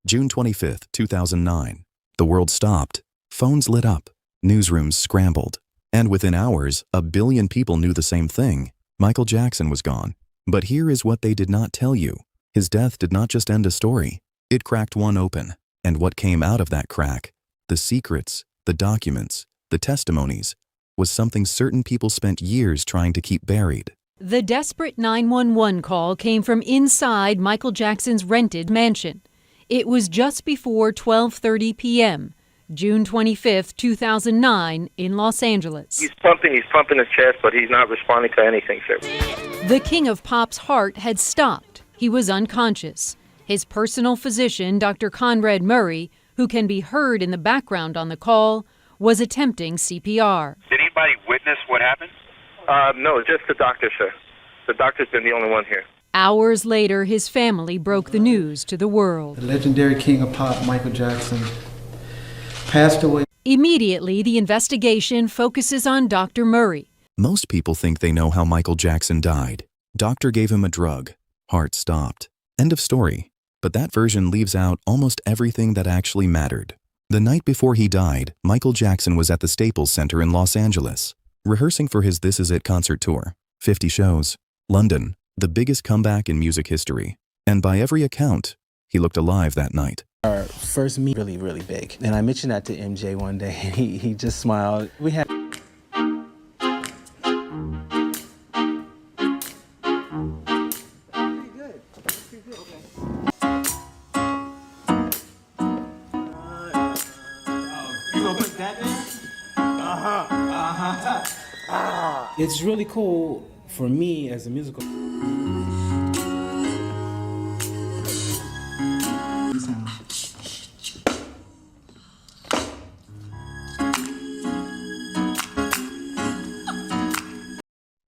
June 25, 2009. The world stopped. Phones lit up. Newsrooms scrambled. And within hours, 1 billion people knew the same thing. Michael Jackson was gone. But here is what they did not tell you. His death did not just end a story. It cracked one open. And what came out of that crack, the secrets, the documents, the testimonies, was something certain people spent years trying to keep buried. The desperate 911 call came from inside Michael Jackson's rented mansion. It was just before 12:30 p.m., June 25, 2009, in Los Angeles. He's pumping his chest, but he's not responding to anything, sir. The king of pop's heart had stopped. He was unconscious. His personal physician, Dr. Conrad Murray, who can be heard in the background on the call, was attempting CPR. Did anybody witness what happened? No, just the doctor, sir. The doctor's been the only one here. Hours later, his family broke the news to the world. The legendary king of pop, Michael Jackson, passed away. Immediately, the investigation focuses on Dr. Murray. Most people think they know how Michael Jackson died. Doctor gave him a drug. Heart stopped. End of story. But that version leaves out almost everything that actually mattered. The night before he died, Michael Jackson was at the Staples Center in Los Angeles, rehearsing for his This Is It concert tour. 50 shows. London, the biggest comeback in music history. And by every account, he looked alive that night. Our first meet really big. And I mentioned that to MJ one day, and he just smiled. We had It's really cool for me as a musical.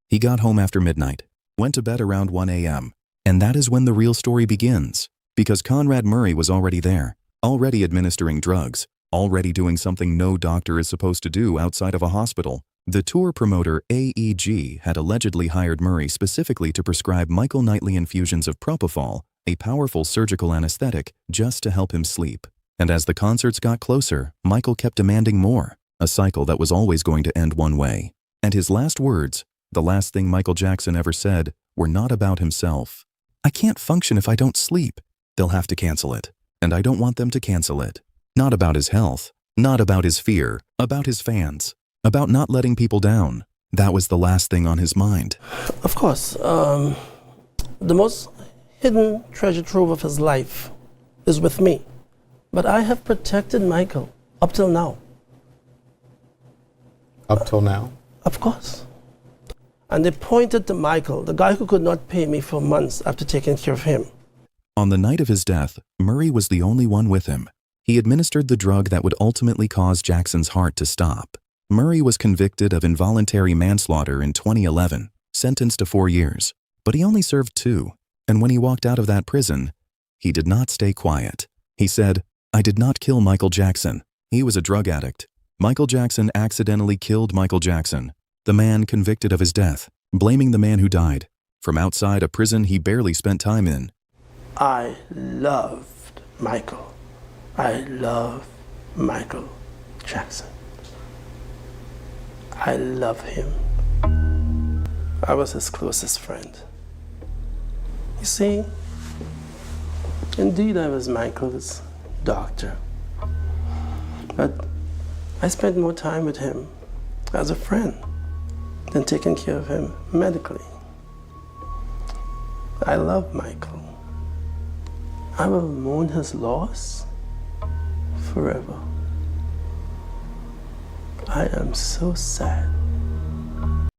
He got home after midnight, went to bed around 1 a.m., and that is when the real story begins. Because Conrad Murray was already there, already administering drugs, already doing something no doctor is supposed to do outside of a hospital. The tour promoter AEG had allegedly hired Murray specifically to prescribe Michael nightly infusions of propofol, a powerful surgical anesthetic, just to help him sleep. And as the concerts got closer, Michael kept demanding more, a cycle that was always going to end one way. And his last words, the last thing Michael Jackson ever said, were not about himself. I can't function if I don't sleep. They'll have to cancel it. And I don't want them to cancel it. Not about his health, not about his fear, about his fans, about not letting people down. That was the last thing on his mind. Of course, the most hidden treasure trove of his life is with me. But I have protected Michael up till now. Up till now? Of course. And they pointed to Michael, the guy who could not pay me for months after taking care of him. On the night of his death, Murray was the only one with him. He administered the drug that would ultimately cause Jackson's heart to stop. Murray was convicted of involuntary manslaughter in 2011, sentenced to 4 years. But he only served 2. And when he walked out of that prison, he did not stay quiet. He said, "I did not kill Michael Jackson. He was a drug addict. Michael Jackson accidentally killed Michael Jackson." The man convicted of his death, blaming the man who died, from outside a prison he barely spent time in. I loved Michael. I love Michael Jackson. I love him. I was his closest friend. You see, indeed I was Michael's doctor. But I spent more time with him as a friend than taking care of him medically. I love Michael. I will mourn his loss forever. I am so sad.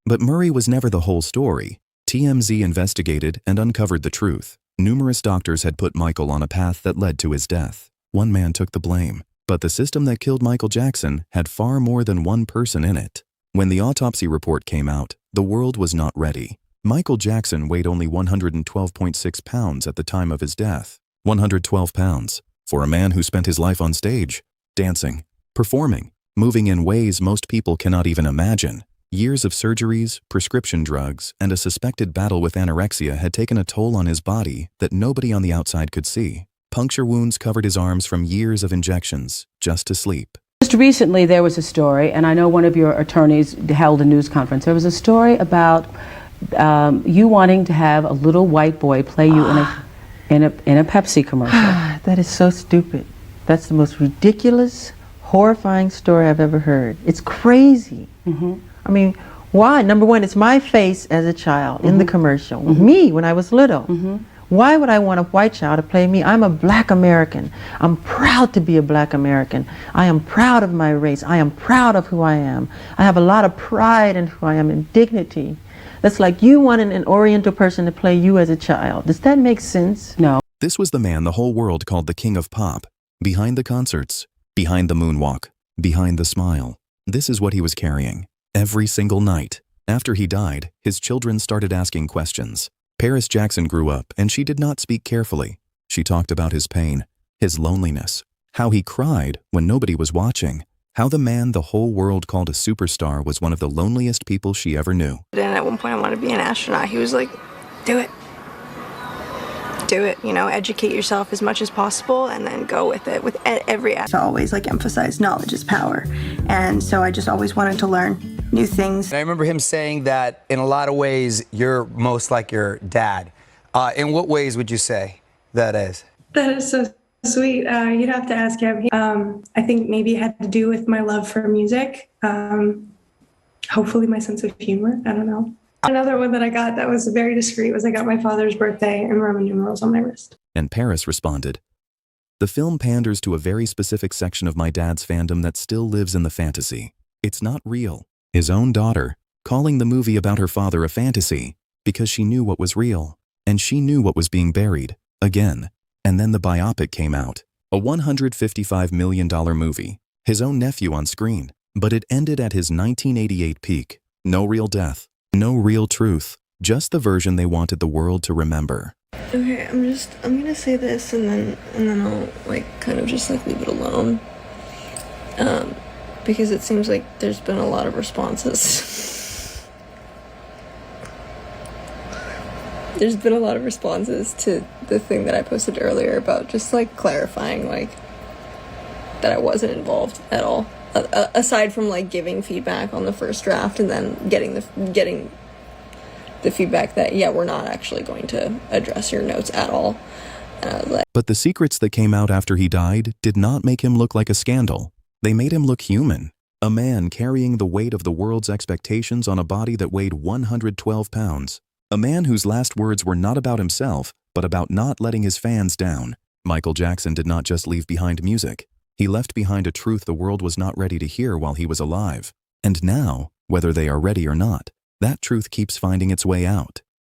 But Murray was never the whole story. TMZ investigated and uncovered the truth. Numerous doctors had put Michael on a path that led to his death. One man took the blame, but the system that killed Michael Jackson had far more than one person in it. When the autopsy report came out, the world was not ready. Michael Jackson weighed only 112.6 pounds at the time of his death. 112 pounds. For a man who spent his life on stage, dancing, performing, moving in ways most people cannot even imagine. Years of surgeries, prescription drugs, and a suspected battle with anorexia had taken a toll on his body that nobody on the outside could see. Puncture wounds covered his arms from years of injections just to sleep. Just recently there was a story, and I know one of your attorneys held a news conference. There was a story about you wanting to have a little white boy play you in a Pepsi commercial. That is so stupid. That's the most ridiculous, horrifying story I've ever heard. It's crazy. I mean, why? Number one, it's my face as a child in the commercial. Me when I was little. Why would I want a white child to play me? I'm a black American. I'm proud to be a black American. I am proud of my race. I am proud of who I am. I have a lot of pride in who I am and dignity. That's like you wanting an Oriental person to play you as a child. Does that make sense? No. This was the man the whole world called the king of pop. Behind the concerts, behind the moonwalk, behind the smile. This is what he was carrying. Every single night. After he died, his children started asking questions. Paris Jackson grew up, and she did not speak carefully. She talked about his pain, his loneliness, how he cried when nobody was watching, how the man the whole world called a superstar was one of the loneliest people she ever knew. And at one point I wanted to be an astronaut. He was like, do it. Do it, you know, educate yourself as much as possible and then go with it with every aspect. I always emphasize knowledge is power. And so I just always wanted to learn new things. And I remember him saying that in a lot of ways you're most like your dad. In what ways would you say that is? That is so sweet. You'd have to ask him. I think maybe it had to do with my love for music. Hopefully my sense of humor. I don't know. Another one that I got that was very discreet was I got my father's birthday and Roman numerals on my wrist. And Paris responded, "The film panders to a very specific section of my dad's fandom that still lives in the fantasy. It's not real." His own daughter, calling the movie about her father a fantasy because she knew what was real, and she knew what was being buried, again. And then the biopic came out, a $155 million movie, his own nephew on screen, but it ended at his 1988 peak. No real death, no real truth, just the version they wanted the world to remember. Okay, I'm gonna say this and then I'll kind of just leave it alone. Because it seems like there's been a lot of responses. There's been a lot of responses to the thing that I posted earlier about just clarifying that I wasn't involved at all. Aside from giving feedback on the first draft and then getting the feedback that we're not actually going to address your notes at all. And I was like, but the secrets that came out after he died did not make him look like a scandal. They made him look human, a man carrying the weight of the world's expectations on a body that weighed 112 pounds, a man whose last words were not about himself, but about not letting his fans down. Michael Jackson did not just leave behind music. He left behind a truth the world was not ready to hear while he was alive. And now, whether they are ready or not, that truth keeps finding its way out.